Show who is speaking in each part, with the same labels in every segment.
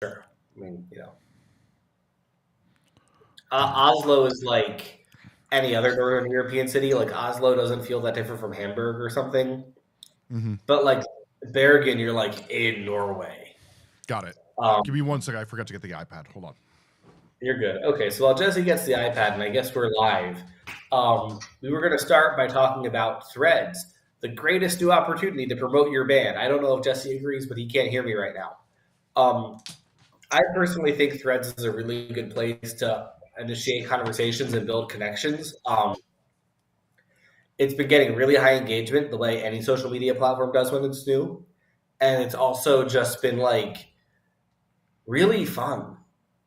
Speaker 1: Sure. I mean, Oslo is like any other Northern European city. Like Oslo doesn't feel that different from Hamburg or something.
Speaker 2: Mm-hmm.
Speaker 1: But like Bergen, you're like in Norway.
Speaker 2: Got it.
Speaker 1: Um,
Speaker 2: Give me 1 second. I forgot to get the iPad. Hold on.
Speaker 1: you're good. Okay, so while Jesse gets the iPad, and I guess we're live, we were going to start by talking about Threads, the greatest new opportunity to promote your band. I don't know if Jesse agrees, but he can't hear me right now. I personally think Threads is a really good place to initiate conversations and build connections. It's been getting really high engagement the way any social media platform does when it's new. And it's also just been like really fun,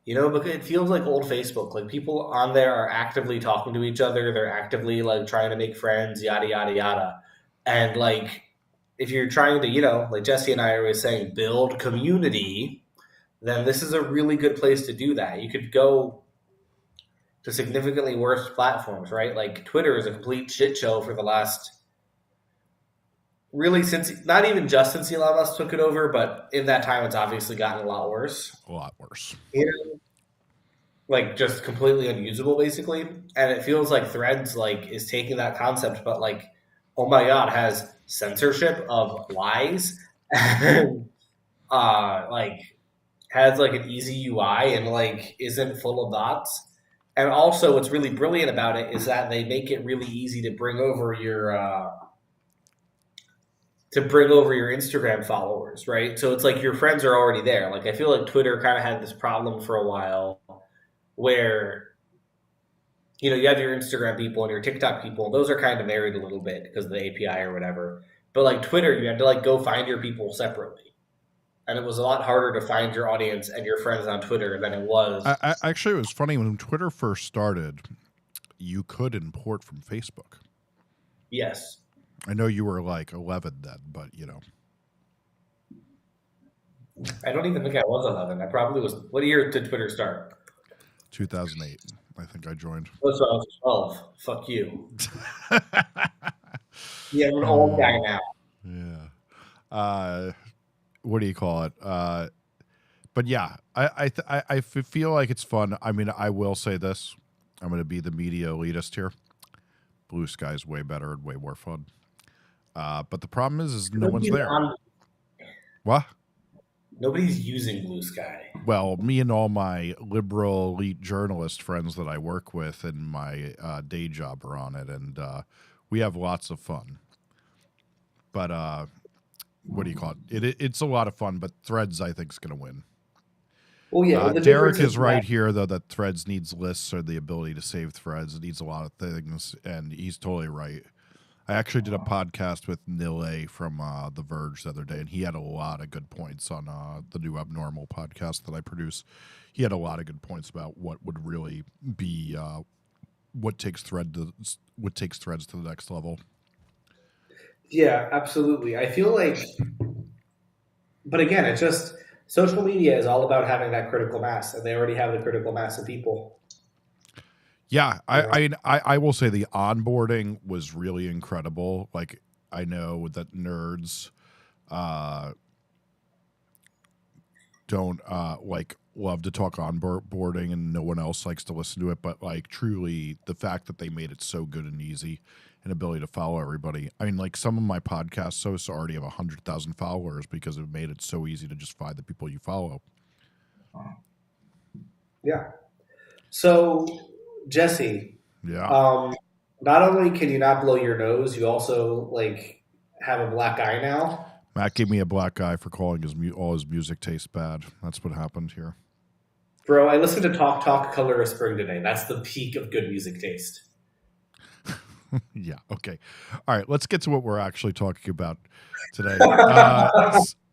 Speaker 1: because it feels like old Facebook. Like people on there are actively talking to each other, they're actively like trying to make friends, yada, yada, yada. And like if you're trying to, like Jesse and I are always saying, build community, then this is a really good place to do that. You could go to significantly worse platforms, right? Like Twitter is a complete shit show for the last really since not even just since Elon Musk took it over, but in that time it's obviously gotten a lot worse.
Speaker 2: A lot worse.
Speaker 1: Like just completely unusable basically. And it feels like Threads like is taking that concept, but like, oh my god, has censorship of lies and like has like an easy UI and like isn't full of bots. And also, what's really brilliant about it is that they make it really easy to bring over your Instagram followers, right? So it's like your friends are already there. Like I feel like Twitter kind of had this problem for a while where you have your Instagram people and your TikTok people, and those are kind of married a little bit because of the API or whatever. But like Twitter, you had to like go find your people separately. And it was a lot harder to find your audience and your friends on Twitter than it was.
Speaker 2: Actually, it was funny when Twitter first started, you could import from Facebook.
Speaker 1: Yes.
Speaker 2: I know you were like 11 then, but
Speaker 1: I don't even think I was 11. I probably was. What year did Twitter start?
Speaker 2: 2008. I think I joined.
Speaker 1: Oh, so I was 12. Fuck you. Yeah, I'm an old guy now.
Speaker 2: Yeah. What do you call it? But yeah, I feel like it's fun. I mean, I will say this. I'm going to be the media elitist here. Blue Sky is way better and way more fun. But the problem is no one's there. What?
Speaker 1: Nobody's using Blue Sky.
Speaker 2: Well, me and all my liberal elite journalist friends that I work with in my day job are on it, and we have lots of fun. But what do you call it? It's a lot of fun, but Threads, I think, is going to win.
Speaker 1: Well, yeah.
Speaker 2: Derek is right here, though, that Threads needs lists or the ability to save threads. It needs a lot of things, and he's totally right. I actually did a podcast with Nil A from The Verge the other day, and he had a lot of good points on the new Abnormal podcast that I produce. He had a lot of good points about what would really be what takes Threads to the next level.
Speaker 1: Yeah, absolutely. I feel like, but again, it's just social media is all about having that critical mass, and they already have the critical mass of people.
Speaker 2: Yeah, I will say the onboarding was really incredible. Like I know that nerds don't like love to talk onboarding and no one else likes to listen to it, but like truly the fact that they made it so good and easy and ability to follow everybody. I mean, like some of my podcast hosts already have 100,000 followers because it made it so easy to just find the people you follow.
Speaker 1: Yeah. So Jesse,
Speaker 2: yeah.
Speaker 1: Not only can you not blow your nose, you also like have a black eye now.
Speaker 2: Matt gave me a black eye for calling all his music taste bad. That's what happened here.
Speaker 1: Bro, I listened to Talk Color of Spring today. That's the peak of good music taste.
Speaker 2: Yeah. Okay. All right. Let's get to what we're actually talking about today.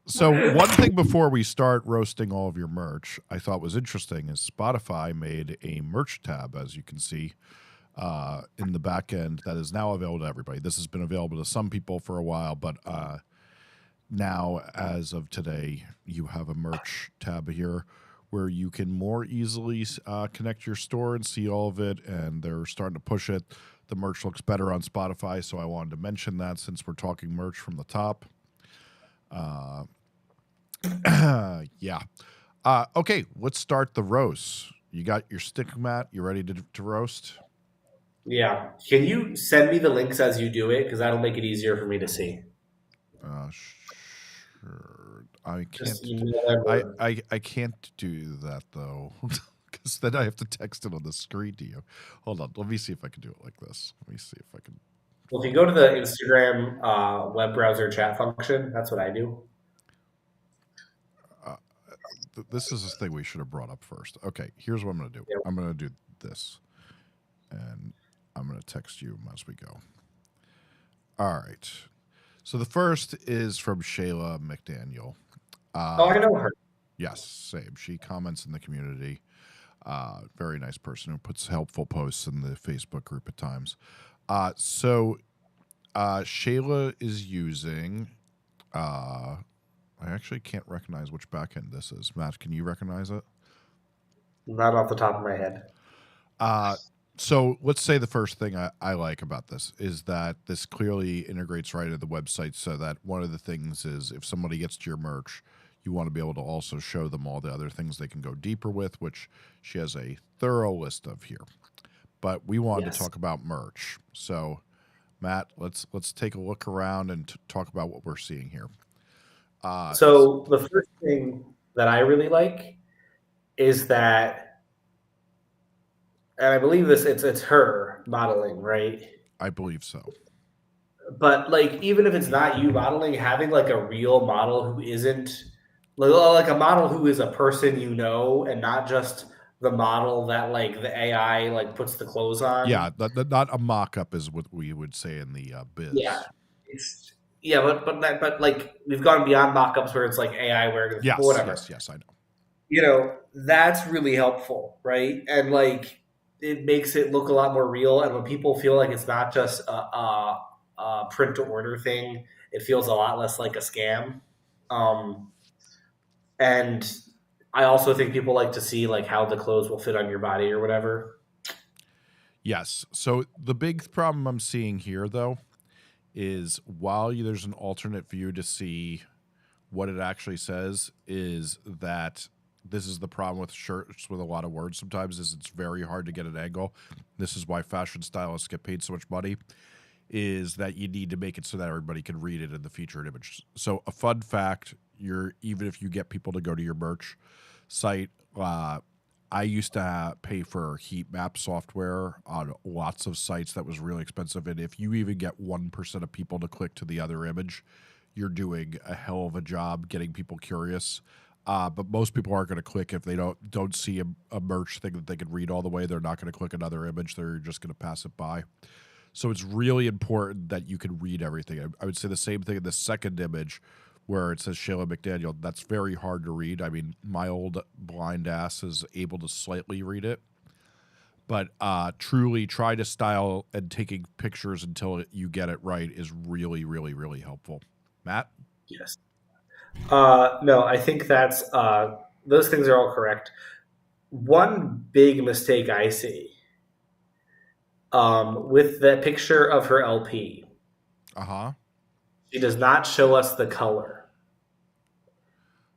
Speaker 2: So one thing before we start roasting all of your merch, I thought was interesting is Spotify made a merch tab, as you can see, in the back end that is now available to everybody. This has been available to some people for a while, but now, as of today, you have a merch tab here where you can more easily connect your store and see all of it, and they're starting to push it. The merch looks better on Spotify, so I wanted to mention that since we're talking merch from the top. Yeah. Okay, let's start the roast. You got your stick, Matt? You ready to roast?
Speaker 1: Yeah. Can you send me the links as you do it? Because that'll make it easier for me to see.
Speaker 2: Sure. I
Speaker 1: Just
Speaker 2: can't.
Speaker 1: email them or
Speaker 2: I can't do that though, because then I have to text it on the screen to you. Hold on. Let me see if I can do it like this. Let me see if I can.
Speaker 1: well, if you go to the Instagram web browser chat function, that's what I do.
Speaker 2: Uh, this is the thing we should have brought up first. Okay, here's what I'm going to do.
Speaker 1: Yeah.
Speaker 2: I'm going to do this, and I'm going to text you as we go. All right. So the first is from Shayla McDaniel.
Speaker 1: Oh, I know her.
Speaker 2: Yes, same. She comments in the community. Very nice person who puts helpful posts in the Facebook group at times. So Shayla is using. I actually can't recognize which backend this is. Matt, can you recognize it?
Speaker 1: Not off the top of my head.
Speaker 2: So let's say the first thing I like about this is that this clearly integrates right into the website, so that one of the things is if somebody gets to your merch, you want to be able to also show them all the other things they can go deeper with, which she has a thorough list of here. But we wanted to talk about merch. So Matt, let's take a look around and talk about what we're seeing here.
Speaker 1: So the first thing that I really like is that, and I believe it's her modeling, right?
Speaker 2: I believe so.
Speaker 1: But like, even if it's not you modeling, having like a real model who isn't like a model who is a person you know, and not just the model that like the AI like puts the clothes on.
Speaker 2: Yeah, not a mock-up is what we would say in the biz.
Speaker 1: Yeah, it's but like we've gone beyond mock-ups where it's like AI wearing whatever.
Speaker 2: Yes, I know.
Speaker 1: You know, that's really helpful, right? And like it makes it look a lot more real. And when people feel like it's not just a print to order thing, it feels a lot less like a scam. And I also think people like to see like how the clothes will fit on your body or whatever.
Speaker 2: Yes. So the big problem I'm seeing here, though, is while there's an alternate view to see what it actually says, is that this is the problem with shirts with a lot of words sometimes, is it's very hard to get an angle. This is why fashion stylists get paid so much money, is that you need to make it so that everybody can read it in the featured image. So a fun fact, even if you get people to go to your merch site, I used to pay for heat map software on lots of sites that was really expensive. And if you even get 1% of people to click to the other image, you're doing a hell of a job getting people curious. But most people aren't going to click if they don't see a merch thing that they can read all the way. They're not going to click another image. They're just going to pass it by. So it's really important that you can read everything. I would say the same thing in the second image where it says Shayla McDaniel. That's very hard to read. I mean, my old blind ass is able to slightly read it. But truly try to style and taking pictures until you get it right is really, really, really helpful. Matt?
Speaker 1: Yes. No, I think that's those things are all correct. One big mistake I see with the picture of her LP. She does not show us the color.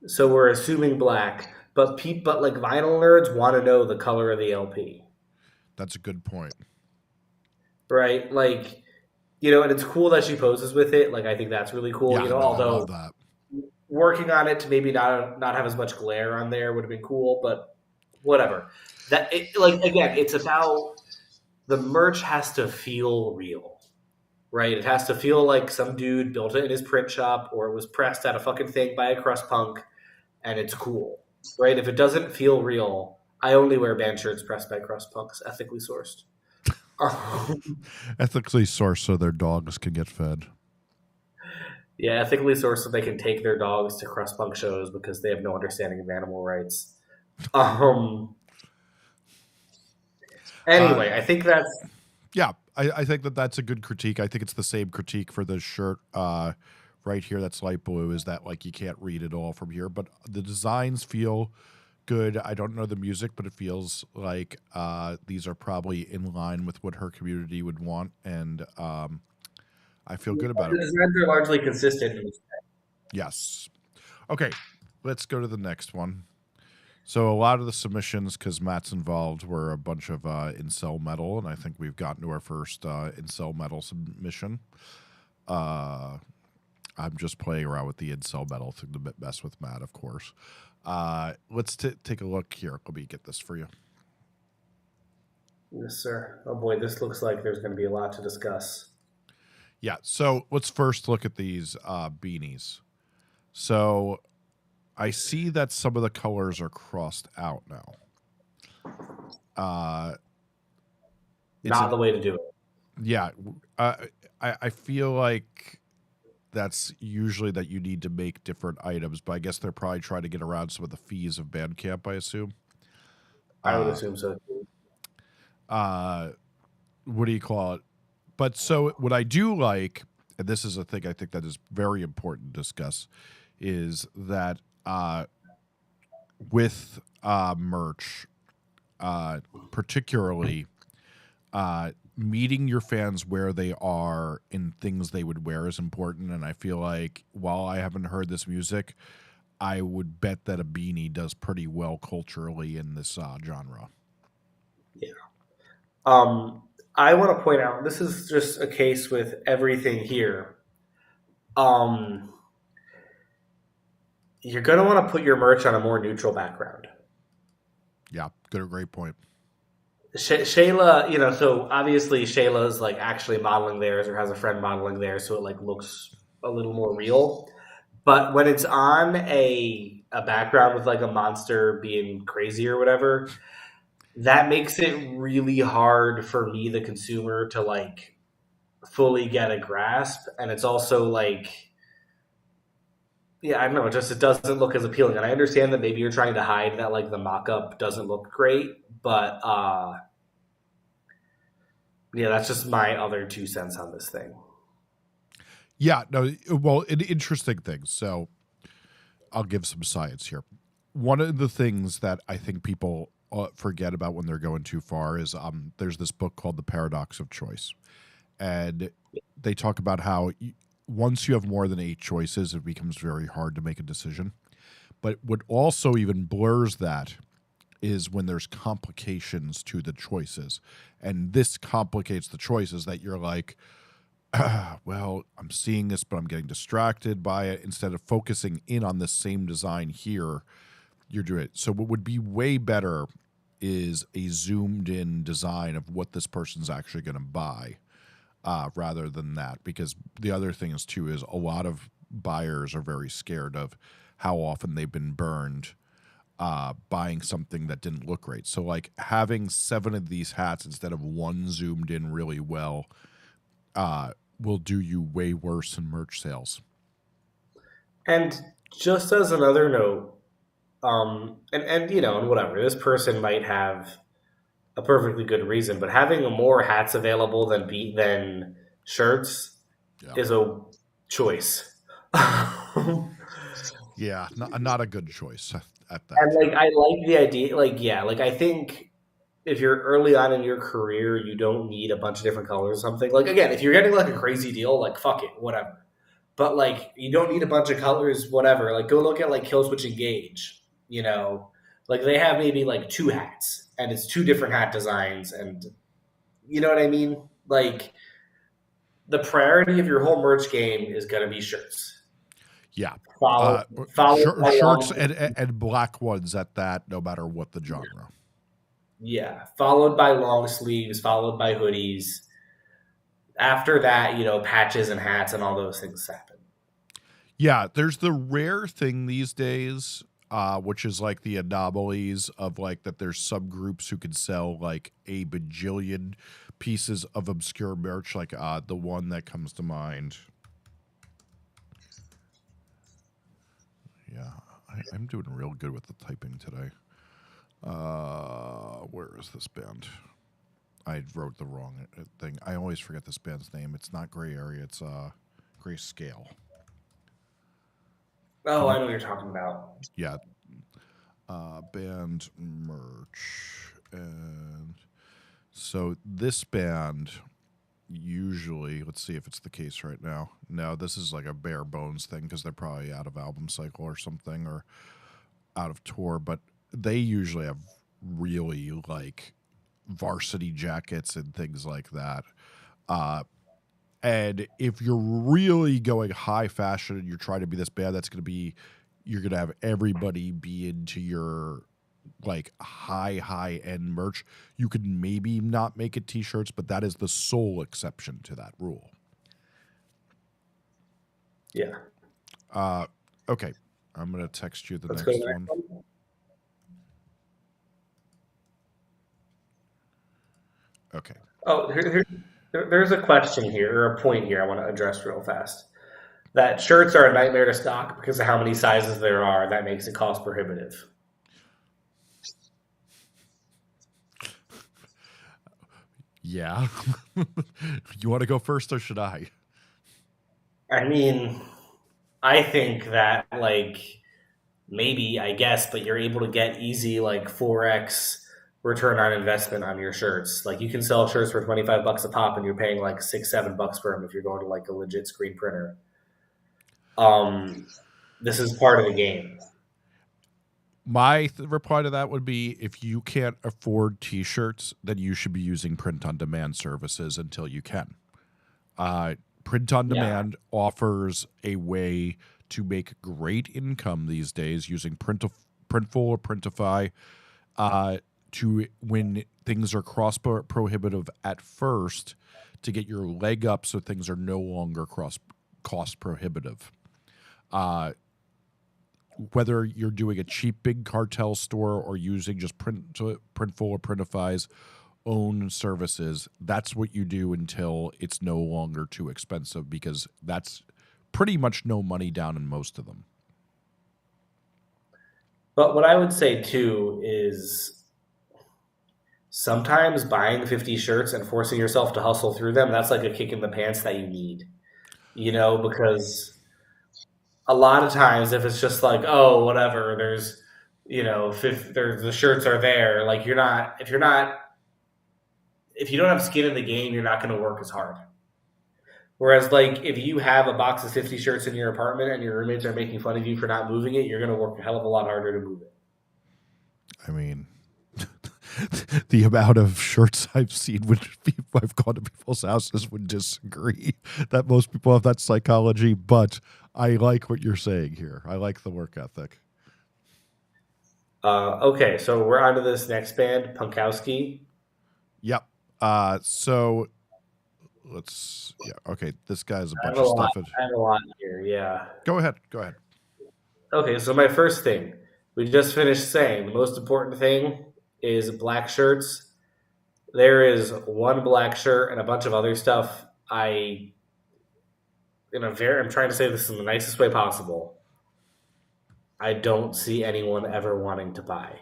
Speaker 1: So we're assuming black, but like vinyl nerds want to know the color of the LP.
Speaker 2: That's a good point.
Speaker 1: Right? Like, you know, and it's cool that she poses with it. Like, I think that's really cool.
Speaker 2: Yeah,
Speaker 1: you know,
Speaker 2: no,
Speaker 1: although
Speaker 2: I love that.
Speaker 1: Working on it to maybe not have as much glare on there would have been cool, but whatever. Like again, it's about the merch has to feel real, right? It has to feel like some dude built it in his print shop or it was pressed at a fucking thing by a crust punk, and it's cool, right? If it doesn't feel real, I only wear band shirts pressed by crust punks, ethically sourced.
Speaker 2: Ethically sourced so their dogs can get fed.
Speaker 1: Yeah, ethically sourced so they can take their dogs to crust punk shows because they have no understanding of animal rights. Anyway, I think that's...
Speaker 2: Yeah, I think that's a good critique. I think it's the same critique for the shirt right here that's light blue, is that like you can't read it all from here. But the designs feel good. I don't know the music, but it feels like these are probably in line with what her community would want. And I feel good about it.
Speaker 1: The designs are largely consistent.
Speaker 2: Yes. Okay, let's go to the next one. So a lot of the submissions, because Matt's involved, were a bunch of incel metal, and I think we've gotten to our first incel metal submission. I'm just playing around with the incel metal thing to mess with Matt, of course. Let's take a look here. Let me get this for you.
Speaker 1: Yes, sir. Oh boy, this looks like there's going to be a lot to discuss.
Speaker 2: Yeah, so let's first look at these beanies. So I see that some of the colors are crossed out now.
Speaker 1: Not the way to do it.
Speaker 2: Yeah, I feel like that's usually that you need to make different items, but I guess they're probably trying to get around some of the fees of Bandcamp, I assume.
Speaker 1: I would assume so.
Speaker 2: What do you call it? But so what I do like, and this is a thing I think that is very important to discuss, is that with merch, particularly meeting your fans where they are in things they would wear is important. And I feel like while I haven't heard this music, I would bet that a beanie does pretty well culturally in this genre.
Speaker 1: Yeah. I want to point out this is just a case with everything here. You're going to want to put your merch on a more neutral background.
Speaker 2: Yeah, great point.
Speaker 1: Shayla, so obviously Shayla's like actually modeling theirs or has a friend modeling theirs, so it like looks a little more real. But when it's on a background with like a monster being crazy or whatever, that makes it really hard for me, the consumer, to like fully get a grasp. And it's also like, yeah, I don't know, it doesn't look as appealing. And I understand that maybe you're trying to hide that like the mock-up doesn't look great, but yeah, that's just my other 2 cents on this thing.
Speaker 2: Yeah, no, well, an interesting thing. So I'll give some science here. One of the things that I think people forget about when they're going too far is there's this book called The Paradox of Choice. And they talk about how once you have more than 8 choices, it becomes very hard to make a decision. But what also even blurs that is when there's complications to the choices. And this complicates the choices that you're like, well, I'm seeing this, but I'm getting distracted by it. Instead of focusing in on the same design here, you're doing it. So what would be way better is a zoomed in design of what this person's actually going to buy rather than that. Because the other thing is, too, is a lot of buyers are very scared of how often they've been burned buying something that didn't look great. So like having 7 of these hats instead of 1 zoomed in really well will do you way worse in merch sales.
Speaker 1: And just as another note, and whatever, this person might have a perfectly good reason, but having more hats available than shirts is a choice.
Speaker 2: Yeah, not a good choice at that.
Speaker 1: And like I like the idea, I think if you're early on in your career, you don't need a bunch of different colors or something. Like again, if you're getting like a crazy deal, like fuck it, whatever. But like you don't need a bunch of colors, whatever. Like go look at like Killswitch Engage, like they have maybe like 2 hats and it's 2 different hat designs, and you know what I mean? Like the priority of your whole merch game is going to be shirts.
Speaker 2: Yeah.
Speaker 1: Shirts
Speaker 2: and black ones at that, no matter what the genre.
Speaker 1: Yeah. Followed by long sleeves, followed by hoodies. After that, patches and hats and all those things happen.
Speaker 2: Yeah. There's the rare thing these days, which is like the anomalies of like that there's subgroups who can sell like a bajillion pieces of obscure merch. Like the one that comes to mind. Yeah, I'm doing real good with the typing today. Where is this band? I wrote the wrong thing. I always forget this band's name. It's not Gray Area. It's Gray Scale.
Speaker 1: Oh, I know what you're talking about.
Speaker 2: Yeah. Band merch. And so this band usually, let's see if it's the case right now. No, this is like a bare bones thing because they're probably out of album cycle or something or out of tour. But they usually have really like varsity jackets and things like that. Uh, and if you're really going high fashion and you're trying to be this bad, you're going to have everybody be into your like high end merch. You could maybe not make it t-shirts, but that is the sole exception to that rule.
Speaker 1: Yeah.
Speaker 2: Okay. I'm going to text you the
Speaker 1: Let's
Speaker 2: next
Speaker 1: go to the
Speaker 2: one.
Speaker 1: next one.
Speaker 2: Okay.
Speaker 1: Oh, there's a question here, or a point here I want to address real fast. That shirts are a nightmare to stock because of how many sizes there are. That makes it cost prohibitive.
Speaker 2: Yeah. You want to go first or should I?
Speaker 1: I mean, I think that, like, maybe, I guess, but you're able to get easy, like, 4x return on investment on your shirts. Like, you can sell shirts for $25 a pop and you're paying like $6-7 for them if you're going to like a legit screen printer. This is part of the game.
Speaker 2: My reply to that would be if you can't afford t-shirts, then you should be using print on demand services until you can. Print on demand offers a way to make great income these days using Printful or Printify to when things are prohibitive at first to get your leg up so things are no longer cost prohibitive. Whether you're doing a cheap big cartel store or using just Printful or Printify's own services, that's what you do until it's no longer too expensive, because that's pretty much no money down in most of them.
Speaker 1: But what I would say too is sometimes buying 50 shirts and forcing yourself to hustle through them, that's like a kick in the pants that you need. Because a lot of times if it's just like, oh, whatever, there's the shirts are there, like if you don't have skin in the game, you're not going to work as hard. Whereas, like, if you have a box of 50 shirts in your apartment and your roommates are making fun of you for not moving it, you're going to work a hell of a lot harder to move it.
Speaker 2: I mean, the amount of shirts I've seen when I've gone to people's houses would disagree that most people have that psychology, but I like what you're saying here. I like the work ethic.
Speaker 1: Okay, so we're on to this next band, Punkowski.
Speaker 2: Yep. So okay, this guy's a bunch of stuff.
Speaker 1: I have a lot here, yeah.
Speaker 2: Go ahead.
Speaker 1: Okay, so my first thing, we just finished saying the most important thing is black shirts. There is one black shirt and a bunch of other stuff I'm trying to say this in the nicest way possible, I don't see anyone ever wanting to buy.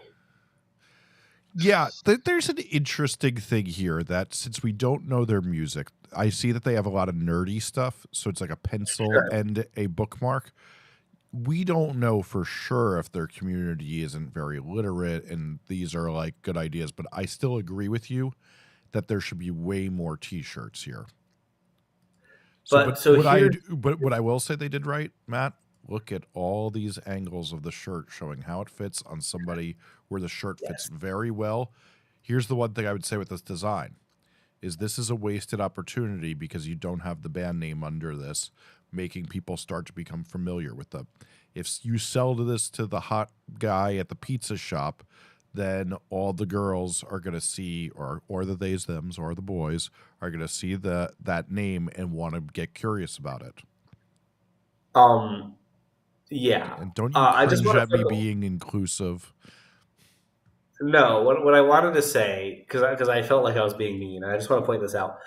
Speaker 2: Yeah, there's an interesting thing here that since we don't know their music, I see that they have a lot of nerdy stuff. So it's like a pencil and a bookmark. We don't know for sure if their community isn't very literate and these are like good ideas, but I still agree with you that there should be way more t-shirts here. But what I will say they did right, Matt, look at all these angles of the shirt showing how it fits on somebody where the shirt fits very well. Here's the one thing I would say with this design is this is a wasted opportunity because you don't have the band name under this, making people start to become familiar with them. If you sell this to the hot guy at the pizza shop, then all the girls are going to see, or the theys, thems, or the boys are going to see that name and want to get curious about it.
Speaker 1: Yeah.
Speaker 2: And don't you cringe at me being inclusive?
Speaker 1: No, what I wanted to say, because I felt like I was being mean, and I just want to point this out.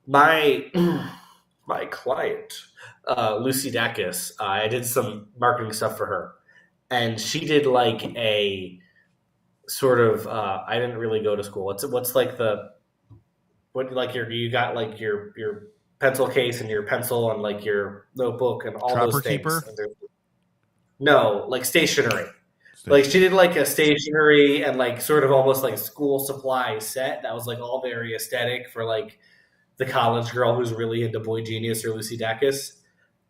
Speaker 1: My client, Lucy Dacus, I did some marketing stuff for her, and she did like a sort of. I didn't really go to school. What's like you got like your pencil case and your pencil and like your notebook and all
Speaker 2: Trapper
Speaker 1: those things.
Speaker 2: Keeper?
Speaker 1: No, like stationery. Like she did like a stationery and like sort of almost like school supply set that was like all very aesthetic for like the college girl who's really into Boy Genius or Lucy Dacus.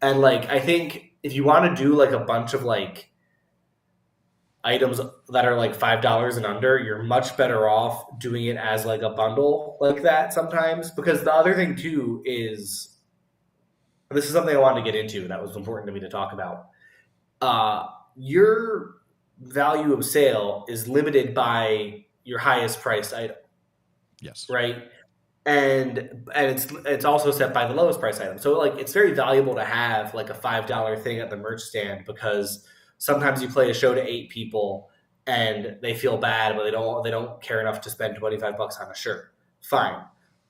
Speaker 1: And like I think if you want to do like a bunch of like items that are like $5 and under, you're much better off doing it as like a bundle like that sometimes. Because the other thing too is, this is something I wanted to get into that was important to me to talk about. Your value of sale is limited by your highest priced item,
Speaker 2: Yes.
Speaker 1: right? And it's also set by the lowest price item. So like it's very valuable to have like a $5 thing at the merch stand, because sometimes you play a show to 8 people and they feel bad, but they don't care enough to spend $25 on a shirt. Fine.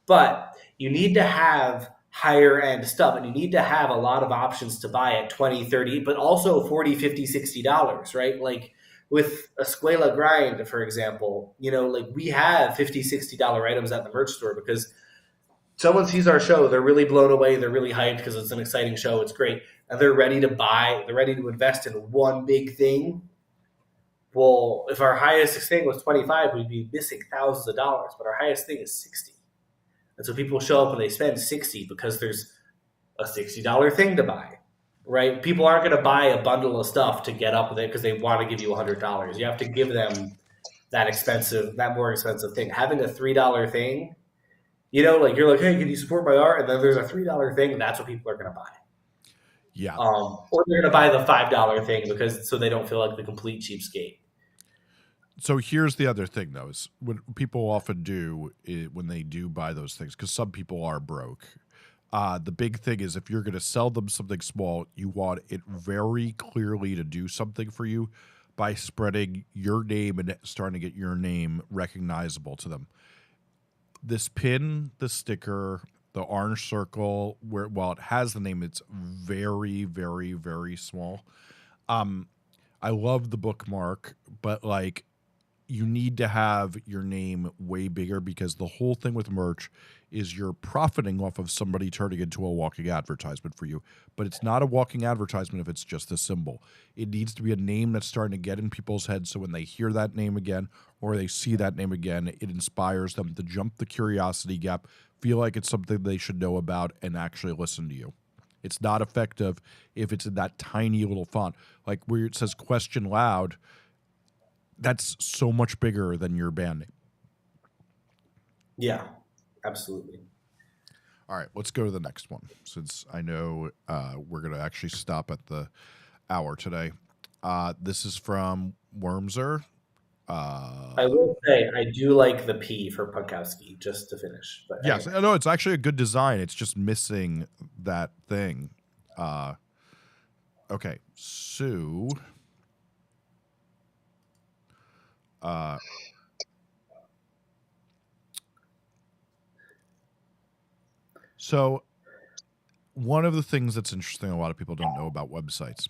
Speaker 1: But you need to have higher end stuff, and you need to have a lot of options to buy at 20, 30, but also 40, 50, $60, right? Like with Escuela Grind, for example, like we have $50, $60 items at the merch store because someone sees our show, they're really blown away, they're really hyped because it's an exciting show, it's great, and they're ready to buy, they're ready to invest in one big thing. Well, if our highest thing was 25, we'd be missing thousands of dollars, but our highest thing is 60. And so people show up and they spend 60 because there's a $60 thing to buy, right? People aren't going to buy a bundle of stuff to get up with it because they want to give you $100. You have to give them that more expensive thing. Having a $3 thing, like you're like, hey, can you support my art? And then there's a $3 thing. That's what people are going to buy.
Speaker 2: Yeah.
Speaker 1: Or they're going to buy the $5 thing so they don't feel like the complete cheapskate.
Speaker 2: So here's the other thing, though, is what people often do when they do buy those things, because some people are broke. The big thing is if you're going to sell them something small, you want it very clearly to do something for you by spreading your name and starting to get your name recognizable to them. This pin, the sticker, the orange circle, while it has the name, it's very, very, very small. I love the bookmark, but like you need to have your name way bigger, because the whole thing with merch is you're profiting off of somebody turning into a walking advertisement for you. But it's not a walking advertisement if it's just a symbol. It needs to be a name that's starting to get in people's heads, so when they hear that name again or they see that name again, it inspires them to jump the curiosity gap, feel like it's something they should know about, and actually listen to you. It's not effective if it's in that tiny little font. Like where it says "question loud," that's so much bigger than your band name.
Speaker 1: Yeah, absolutely.
Speaker 2: All right, let's go to the next one, since I know we're going to actually stop at the hour today. This is from Wormser.
Speaker 1: I will say I do like the P for Punkowski, just to finish. But
Speaker 2: yes,
Speaker 1: anyway.
Speaker 2: no, it's actually a good design. It's just missing that thing. Okay, so so one of the things that's interesting, a lot of people don't know about websites,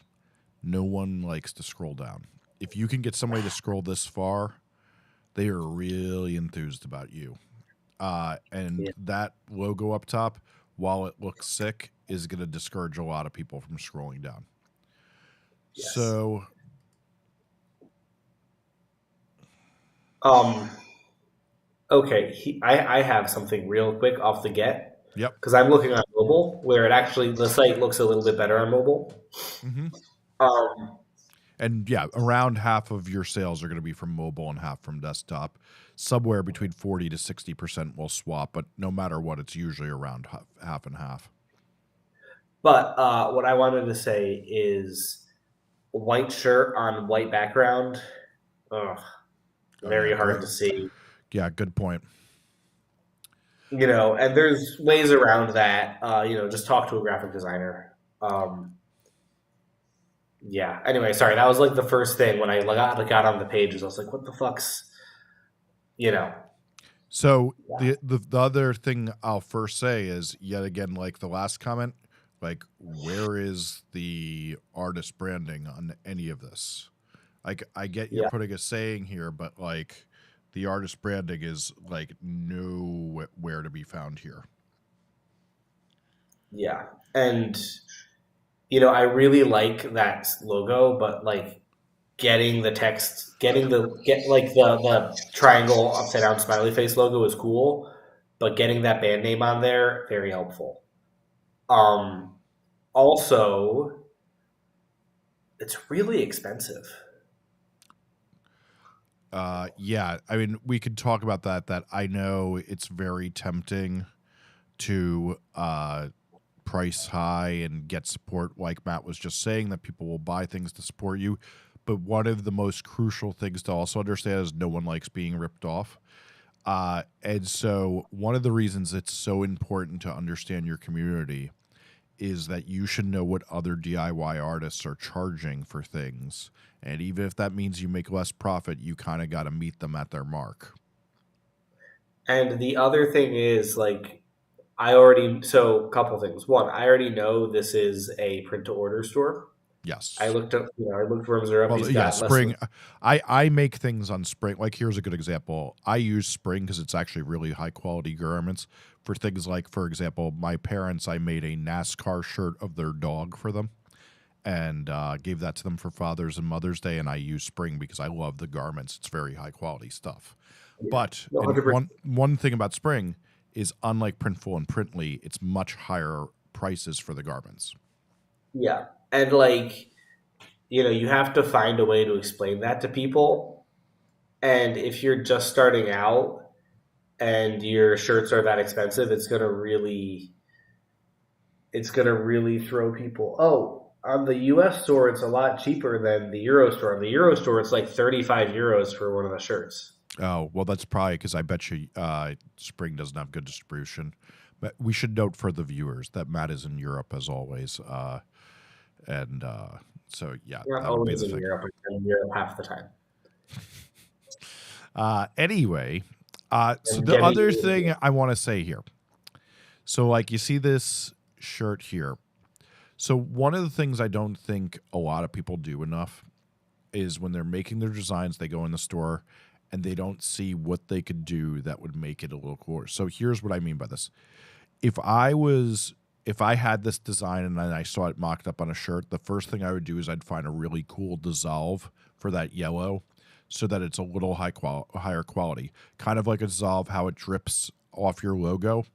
Speaker 2: no one likes to scroll down. If you can get somebody to scroll this far, they are really enthused about you. And that logo up top, while it looks sick, is going to discourage a lot of people from scrolling down.
Speaker 1: Yes.
Speaker 2: So,
Speaker 1: okay, I have something real quick off the get.
Speaker 2: yep.
Speaker 1: Because I'm looking on mobile, where the site looks a little bit better on mobile.
Speaker 2: Mm-hmm.
Speaker 1: Um,
Speaker 2: And yeah, around half of your sales are going to be from mobile and half from desktop. Somewhere between 40 to 60% will swap, but no matter what, it's usually around half and half.
Speaker 1: But what I wanted to say is white shirt on white background. Very hard to see.
Speaker 2: Yeah, good point.
Speaker 1: And there's ways around that. Just talk to a graphic designer. Yeah. Anyway, sorry. That was like the first thing when I got on the pages. I was like, what the fuck's,
Speaker 2: So
Speaker 1: yeah.
Speaker 2: the other thing I'll first say is, yet again, like the last comment, like where is the artist branding on any of this? Like I get you're putting a saying here, but like the artist branding is like nowhere to be found here.
Speaker 1: Yeah. And, I really like that logo, but like getting the text, the triangle upside down smiley face logo is cool, but getting that band name on there, very helpful. Also, it's really expensive.
Speaker 2: Yeah, I mean, we could talk about that. That I know it's very tempting to price high and get support, like Matt was just saying, that people will buy things to support you. But one of the most crucial things to also understand is no one likes being ripped off. And so one of the reasons it's so important to understand your community is that you should know what other DIY artists are charging for things. And even if that means you make less profit, you kind of got to meet them at their mark.
Speaker 1: And the other thing is like a couple things. One, I already know this is a print to order store. I
Speaker 2: Yes.
Speaker 1: looked up, I looked Rooms Are Up.
Speaker 2: Well,
Speaker 1: He's
Speaker 2: yeah,
Speaker 1: got less than
Speaker 2: Spring. I make things on Spring. Like, here's a good example. I use Spring because it's actually really high quality garments for things like, for example, my parents. I made a NASCAR shirt of their dog for them and gave that to them for Father's and Mother's Day. And I use Spring because I love the garments. It's very high quality stuff. But
Speaker 1: no, 100%.
Speaker 2: one thing about Spring is, unlike Printful and Printly, it's much higher prices for the garments.
Speaker 1: Yeah. And like, you have to find a way to explain that to people. And if you're just starting out and your shirts are that expensive, it's gonna really throw people. Oh, on the US store it's a lot cheaper than the Euro store. On the Euro store it's like 35 euros for one of the shirts.
Speaker 2: Oh, well, that's probably because I bet you Spring doesn't have good distribution. But we should note for the viewers that Matt is in Europe as always. And so, yeah,
Speaker 1: Not
Speaker 2: that would be
Speaker 1: always
Speaker 2: the
Speaker 1: in
Speaker 2: thing.
Speaker 1: Europe, but in Europe half the time.
Speaker 2: Anyway, so
Speaker 1: And
Speaker 2: the
Speaker 1: getting
Speaker 2: other thing I want to say here. So, like, you see this shirt here. So, one of the things I don't think a lot of people do enough is when they're making their designs, they go in the store and they don't see what they could do that would make it a little cooler. So, here's what I mean by this. If I had this design and then I saw it mocked up on a shirt, the first thing I would do is I'd find a really cool dissolve for that yellow so that it's a little higher quality. Kind of like a dissolve, how it drips off your logo.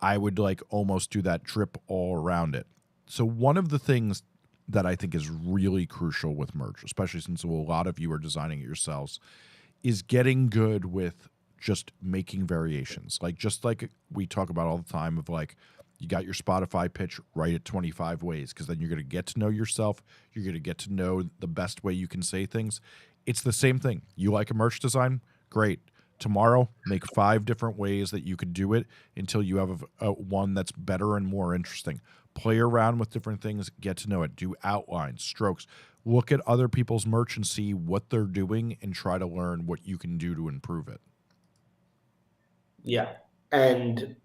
Speaker 2: I would like almost do that drip all around it. So one of the things that I think is really crucial with merch, especially since a lot of you are designing it yourselves, is getting good with just making variations. Just like we talk about all the time of like, you got your Spotify pitch, write it 25 ways, because then you're going to get to know yourself. You're going to get to know the best way you can say things. It's the same thing. You like a merch design? Great. Tomorrow, make 5 different ways that you could do it until you have one that's better and more interesting. Play around with different things, get to know it. Do outlines, strokes. Look at other people's merch and see what they're doing and try to learn what you can do to improve it.
Speaker 1: Yeah. And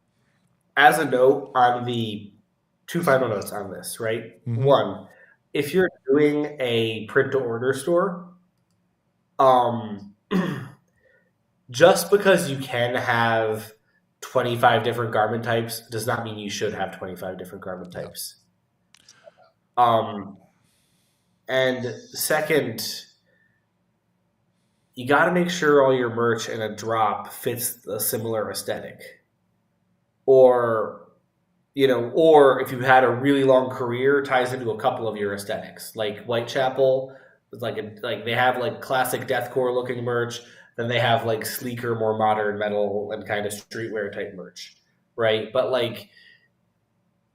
Speaker 1: as a note on the 2 final notes on this, right?
Speaker 2: Mhm.
Speaker 1: One, if you're doing a print to order store, just because you can have 25 different garment types does not mean you should have 25 different garment types. And second, you got to make sure all your merch in a drop fits a similar aesthetic. Or if you've had a really long career, ties into a couple of your aesthetics. Like Whitechapel, like they have like classic deathcore looking merch, then they have like sleeker, more modern metal and kind of streetwear type merch, right? But like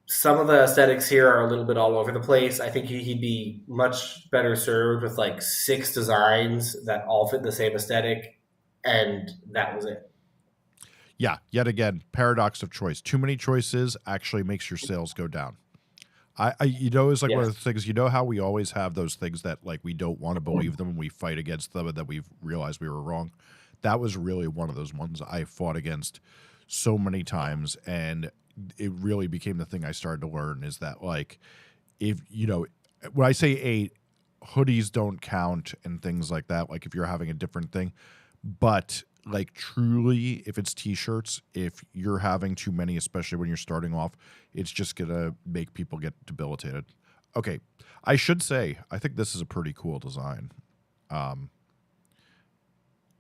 Speaker 1: some of the aesthetics here are a little bit all over the place. I think he'd be much better served with like 6 designs that all fit the same aesthetic, and that was it.
Speaker 2: Yeah, yet again, paradox of choice. Too many choices actually makes your sales go down. It's like one of the things, how we always have those things that like we don't want to believe them and we fight against them and that we've realized we were wrong. That was really one of those ones I fought against so many times, and it really became the thing I started to learn is that like if when I say hoodies don't count and things like that, like if you're having a different thing, but like truly if it's t-shirts, if you're having too many, especially when you're starting off, it's just gonna make people get debilitated. Okay, I should say I think this is a pretty cool design.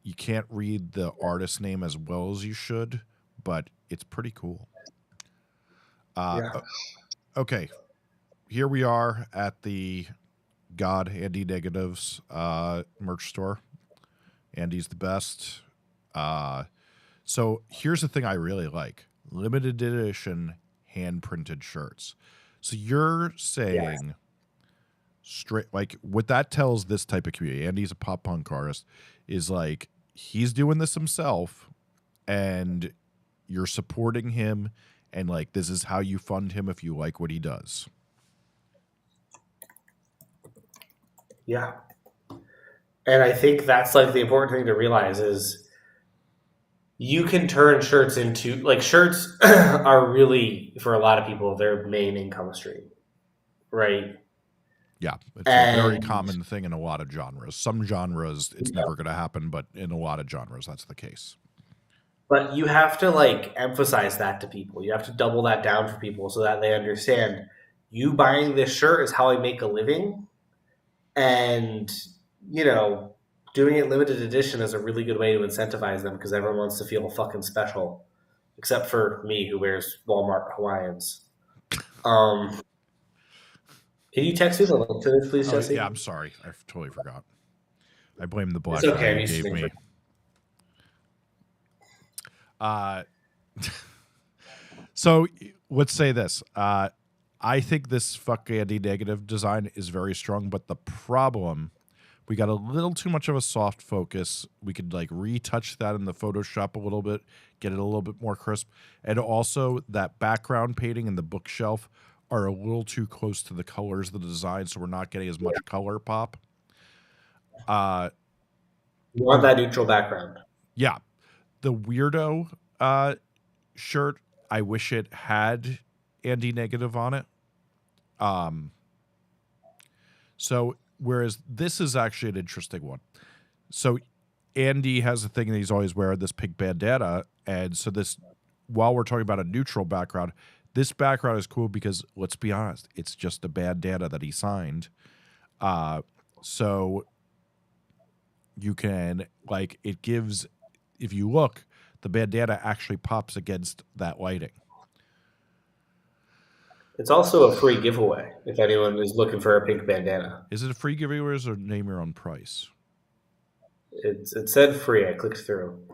Speaker 2: You can't read the artist name as well as you should, but it's pretty cool. Okay, here we are at the God Anti Negatives merch store. Andy's the best. So here's the thing I really like: limited edition hand printed shirts. So you're saying straight, like what that tells this type of community, Andy's a pop punk artist, is like he's doing this himself and you're supporting him, and like this is how you fund him if you like what he does.
Speaker 1: Yeah. And I think that's like the important thing to realize is you can turn shirts into, like, shirts are really, for a lot of people, their main income stream, right?
Speaker 2: Yeah, it's a very common thing in a lot of genres. Some genres, it's never going to happen, but in a lot of genres, that's the case.
Speaker 1: But you have to, like, emphasize that to people. You have to double that down for people so that they understand you buying this shirt is how I make a living. And, you know, doing it limited edition is a really good way to incentivize them because everyone wants to feel fucking special, except for me who wears Walmart Hawaiians. Can you text me the link to this, please, Jesse?
Speaker 2: Yeah, I'm sorry. I totally forgot. I blame the black
Speaker 1: It's okay.
Speaker 2: guy you gave me. So let's say this. I think this Fuck Andy negative design is very strong, but the problem, we got a little too much of a soft focus. We could like retouch that in the Photoshop a little bit, get it a little bit more crisp. And also that background painting and the bookshelf are a little too close to the colors of the design, so we're not getting as much color pop.
Speaker 1: You want that neutral background.
Speaker 2: Yeah. The weirdo shirt, I wish it had Andy negative on it. So whereas this is actually an interesting one. So Andy has a thing that he's always wearing, this pink bandana, and so this, while we're talking about a neutral background, this background is cool because, let's be honest, it's just a bandana that he signed. So you can, like, it gives, if you look, the bandana actually pops against that lighting.
Speaker 1: It's also a free giveaway if anyone is looking for a pink bandana.
Speaker 2: Is it a free giveaway or name your own price?
Speaker 1: It said free. I clicked through.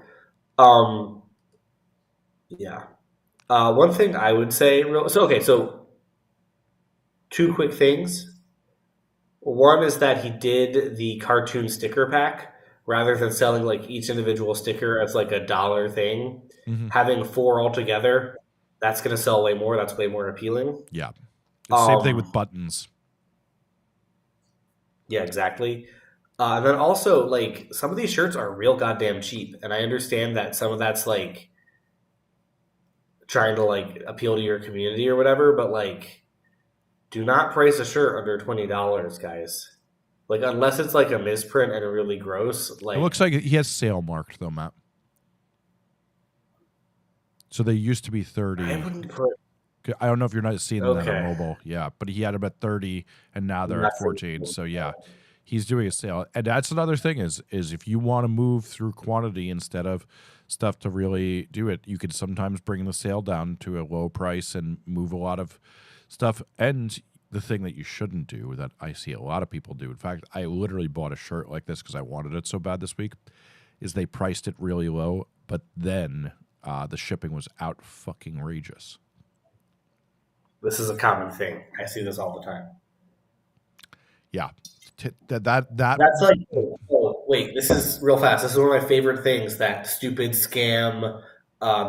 Speaker 1: Yeah. One thing I would say, so two quick things. One is that he did the cartoon sticker pack rather than selling like each individual sticker as like $1 thing. Mm-hmm. Having 4 altogether, that's going to sell way more. That's way more appealing.
Speaker 2: Yeah. Same thing with buttons.
Speaker 1: Yeah, exactly. And then also, like, some of these shirts are real goddamn cheap. And I understand that some of that's like trying to like appeal to your community or whatever, but like, do not price a shirt under $20, guys. Like, unless it's like a misprint and a really gross. Like,
Speaker 2: it looks like he has sale marked though, Matt. So they used to be 30. I don't know if you're not seeing that on mobile. Yeah, but he had them at 30, and now they're at 14. So yeah, he's doing a sale, and that's another thing is if you want to move through quantity instead of stuff to really do it, you could sometimes bring the sale down to a low price and move a lot of stuff. And the thing that you shouldn't do, that I see a lot of people do, in fact, I literally bought a shirt like this because I wanted it so bad this week, is they priced it really low, but then the shipping was out fucking outrageous.
Speaker 1: This is a common thing. I see this all the time.
Speaker 2: Yeah.
Speaker 1: That's like, oh, wait, this is real fast. This is one of my favorite things that stupid scam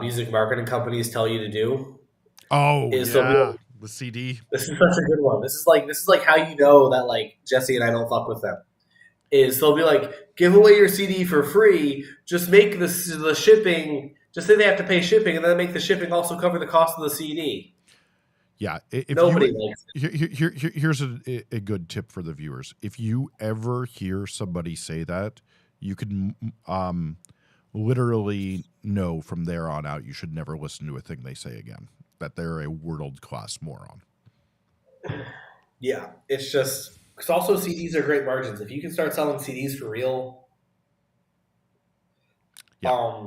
Speaker 1: music marketing companies tell you to do.
Speaker 2: Oh, yeah. The CD.
Speaker 1: This is such a good one. This is like how you know that like Jesse and I don't fuck with them. Is they'll be like, give away your CD for free. Just make the shipping. Just say they have to pay shipping, and then make the shipping also cover the cost of the CD.
Speaker 2: Yeah.
Speaker 1: Nobody likes it.
Speaker 2: Here's a good tip for the viewers. If you ever hear somebody say that, you can literally know from there on out you should never listen to a thing they say again. That they're a world-class moron.
Speaker 1: Yeah, it's just because also CDs are great margins. If you can start selling CDs for real, yeah.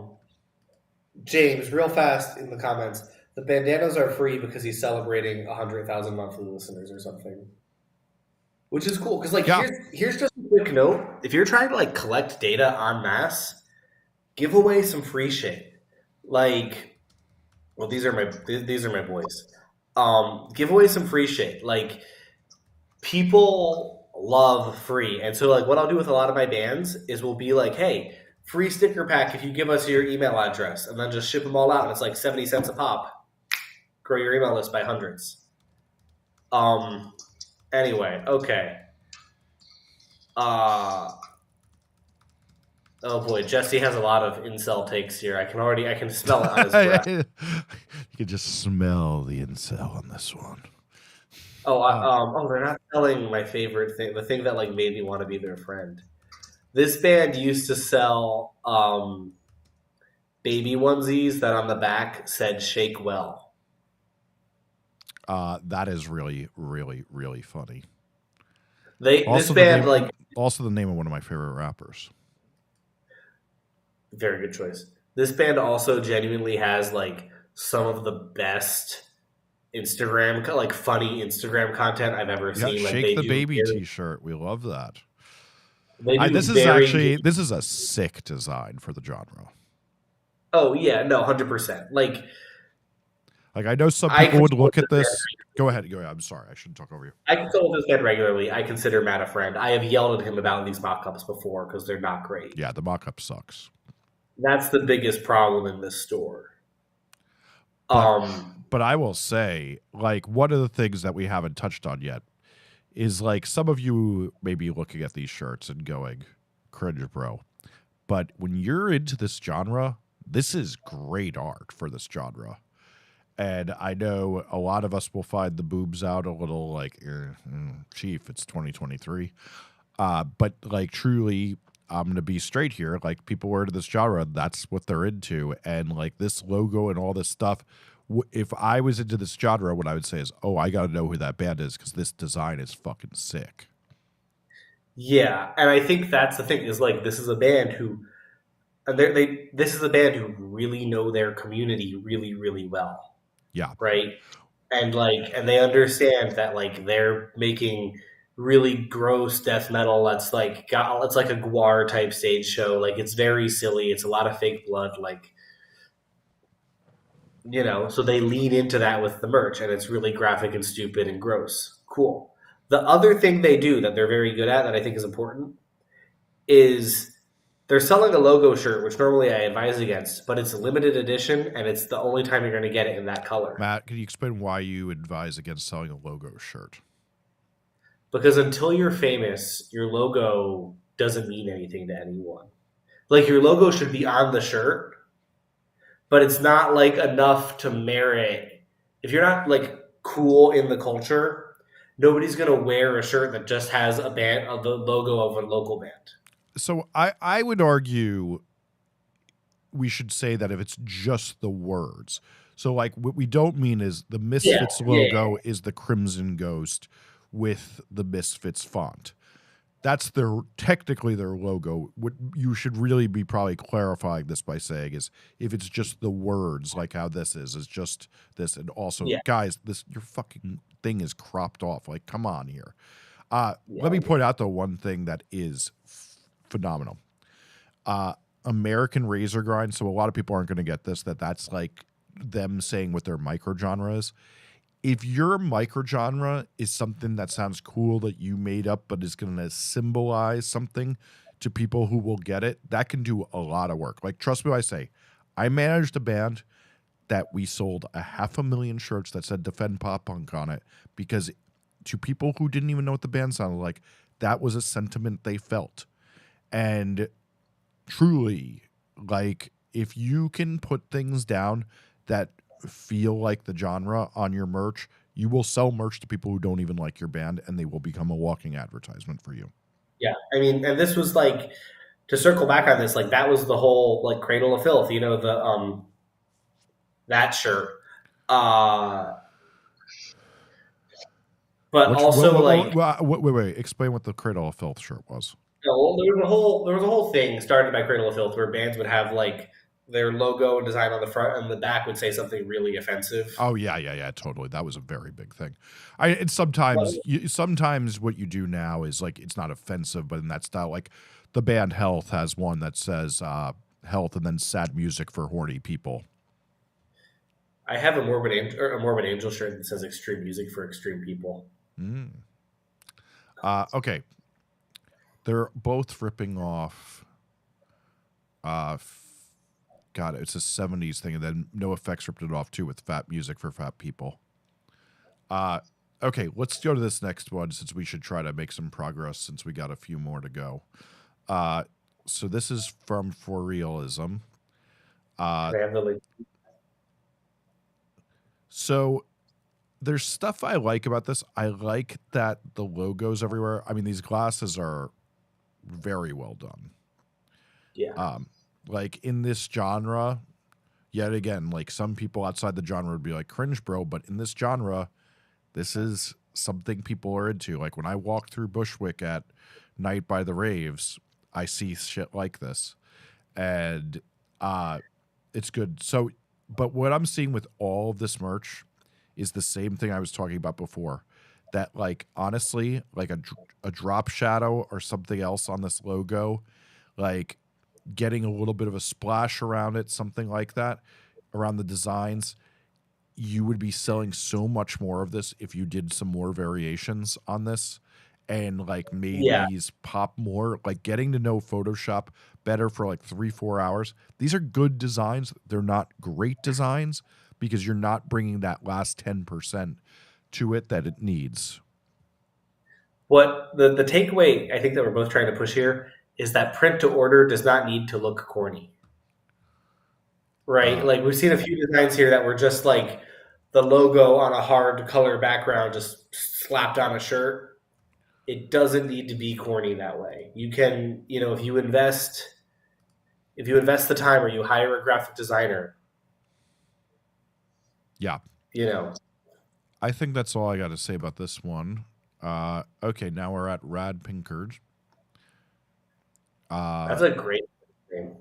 Speaker 1: James, real fast in the comments, the bandanas are free because he's celebrating 100,000 monthly listeners or something, which is cool. Because like, here's just a quick quick note: if you're trying to like collect data en masse, give away some free shit. Like, well, these are my boys. Give away some free shit. Like, people love free, and so like what I'll do with a lot of my bands is we'll be like, hey, free sticker pack if you give us your email address, and then just ship them all out. And it's like 70 cents a pop. Grow your email list by hundreds. Anyway, okay. Oh boy, Jesse has a lot of incel takes here. I can smell it on his breath.
Speaker 2: You can just smell the incel on this one.
Speaker 1: They're not selling my favorite thing, the thing that like made me want to be their friend. This band used to sell baby onesies that on the back said "Shake Well."
Speaker 2: That is really, really, really funny.
Speaker 1: This band
Speaker 2: also the name of one of my favorite rappers.
Speaker 1: Very good choice. This band also genuinely has like some of the best Instagram, like funny Instagram content I've ever seen. Like
Speaker 2: Shake the Baby T-shirt. We love that. This is a sick design for the genre.
Speaker 1: Oh yeah, no, 100%. Like
Speaker 2: I know some people would look at this. Go ahead. I'm sorry, I shouldn't talk over you.
Speaker 1: I consult with this band regularly. I consider Matt a friend. I have yelled at him about these mock-ups before because they're not great.
Speaker 2: Yeah, the mock-up sucks.
Speaker 1: That's the biggest problem in this store.
Speaker 2: But I will say, like, one of the things that we haven't touched on yet is like some of you may be looking at these shirts and going, cringe, bro. But when you're into this genre, this is great art for this genre. And I know a lot of us will find the boobs out a little like, chief, it's 2023. But like truly, I'm going to be straight here. Like people who are into this genre, that's what they're into. And like this logo and all this stuff, if I was into this genre, what I would say is, oh, I got to know who that band is because this design is fucking sick.
Speaker 1: Yeah, and I think that's the thing is like this is a band who really know their community really, really well.
Speaker 2: Yeah.
Speaker 1: Right. And they understand that like they're making really gross death metal it's like a Gwar type stage show. Like it's very silly. It's a lot of fake blood, like, you know, so they lean into that with the merch and it's really graphic and stupid and gross. Cool. The other thing they do that they're very good at that I think is important is they're selling a logo shirt, which normally I advise against, but it's a limited edition, and it's the only time you're going to get it in that color.
Speaker 2: Matt, can you explain why you advise against selling a logo shirt?
Speaker 1: Because until you're famous, your logo doesn't mean anything to anyone. Like, your logo should be on the shirt, but it's not, like, enough to merit. If you're not, like, cool in the culture, nobody's going to wear a shirt that just has the logo of a local band.
Speaker 2: So I would argue we should say that if it's just the words. So like what we don't mean is the Misfits logo is the Crimson Ghost with the Misfits font. That's technically their logo. What you should really be probably clarifying this by saying is if it's just the words, like how this is just this. And also, guys, your fucking thing is cropped off. Like, come on here. Let me point out the one thing that is phenomenal. American Razor Grind. So a lot of people aren't going to get this, that's like them saying what their microgenre is. If your microgenre is something that sounds cool that you made up, but is going to symbolize something to people who will get it, that can do a lot of work. Like, trust me when I say, I managed a band that we sold 500,000 shirts that said Defend Pop Punk on it because to people who didn't even know what the band sounded like, that was a sentiment they felt. And truly, like, if you can put things down that feel like the genre on your merch, you will sell merch to people who don't even like your band, and they will become a walking advertisement for you.
Speaker 1: Yeah, I mean, and this was like, to circle back on this, like that was the whole like Cradle of Filth, you know, the that shirt. But
Speaker 2: wait, explain what the Cradle of Filth shirt was.
Speaker 1: Well, there was a whole thing started by Cradle of Filth where bands would have like their logo and design on the front and the back would say something really offensive.
Speaker 2: Oh yeah, totally. That was a very big thing. And sometimes, sometimes what you do now is like it's not offensive, but in that style, like the band Health has one that says "Health" and then "Sad music for horny people."
Speaker 1: I have a Morbid Angel shirt that says "Extreme Music for Extreme People."
Speaker 2: Mm. Okay, they're both ripping off. God, it's a '70s thing, and then NoFX ripped it off too with "Fat Music for Fat People." Okay, let's go to this next one since we should try to make some progress since we got a few more to go. So this is from For Realism.
Speaker 1: They have the like,
Speaker 2: So there's stuff I like about this. I like that the logos everywhere. I mean, these glasses are very well done.
Speaker 1: yeah,
Speaker 2: Like in this genre, yet again, like some people outside the genre would be like cringe, bro. But in this genre, this is something people are into. Like when I walk through Bushwick at night by the raves, I see shit like this, and it's good. So, but what I'm seeing with all of this merch is the same thing I was talking about before. That like honestly, like a drop shadow or something else on this logo, like getting a little bit of a splash around it, something like that, around the designs, you would be selling so much more of this if you did some more variations on this and like made
Speaker 1: yeah.
Speaker 2: these pop more, like getting to know Photoshop better for like 3-4 hours. These are good designs. They're not great designs because you're not bringing that last 10% to it that it needs.
Speaker 1: What the takeaway I think that we're both trying to push here is that print to order does not need to look corny, right?
Speaker 2: Uh,
Speaker 1: Like we've seen a few designs here that were just like the logo on a hard color background just slapped on a shirt. It doesn't need to be corny that way. You can, if you invest the time or you hire a graphic designer,
Speaker 2: yeah,
Speaker 1: you know,
Speaker 2: I think that's all I got to say about this one. Okay, now we're at Rad Pinkard.
Speaker 1: that's a great thing.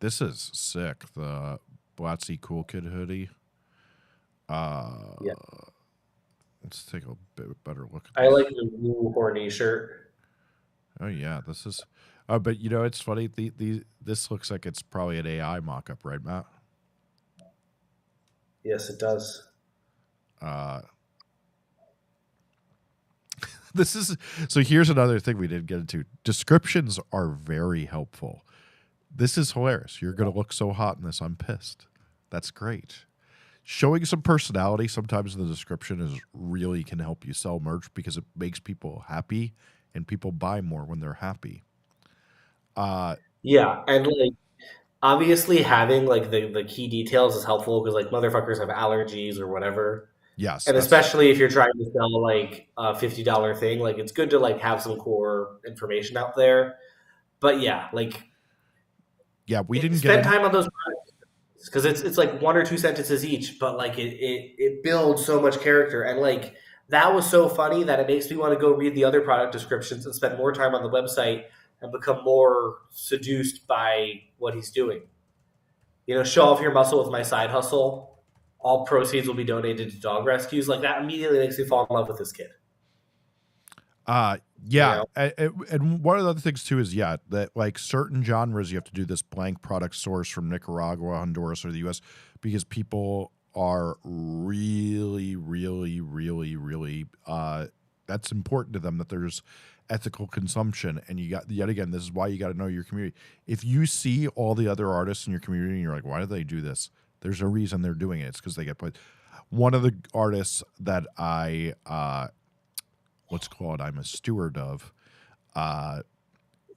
Speaker 2: This is sick. The Blatzy Cool Kid hoodie.
Speaker 1: Yeah.
Speaker 2: Let's take a bit better look at
Speaker 1: I
Speaker 2: this.
Speaker 1: like the blue horny shirt.
Speaker 2: Oh yeah, this is. But you know, it's funny. This looks like it's probably an AI mock-up, right, Matt?
Speaker 1: Yes, it does.
Speaker 2: Uh, this is so. Here's another thing we didn't get into. Descriptions are very helpful. This is hilarious. You're gonna look so hot in this. I'm pissed. That's great. Showing some personality sometimes in the description is really can help you sell merch because it makes people happy and people buy more when they're happy.
Speaker 1: Yeah, and like obviously having like the key details is helpful because like motherfuckers have allergies or whatever.
Speaker 2: Yes,
Speaker 1: And
Speaker 2: that's
Speaker 1: especially if you're trying to sell like a $50 thing, like it's good to like have some core information out there. But yeah, like
Speaker 2: yeah. We didn't get
Speaker 1: spend
Speaker 2: in.
Speaker 1: time on those because it's like one or two sentences each, but like it builds so much character and like that was so funny that it makes me want to go read the other product descriptions and spend more time on the website and become more seduced by what he's doing. Show off your muscle with my side hustle. All proceeds will be donated to dog rescues. Like that immediately makes me fall in love with this kid. You
Speaker 2: Yeah,
Speaker 1: know?
Speaker 2: and one of the other things too is that like certain genres you have to do this blank product source from Nicaragua, Honduras, or the U.S. because people are really, really, really, really. That's important to them that there's ethical consumption, and you got yet again. This is why you got to know your community. If you see all the other artists in your community, and you're like, why do they do this? There's a reason they're doing it. It's because they get put. One of the artists that I let's call it I'm a steward of,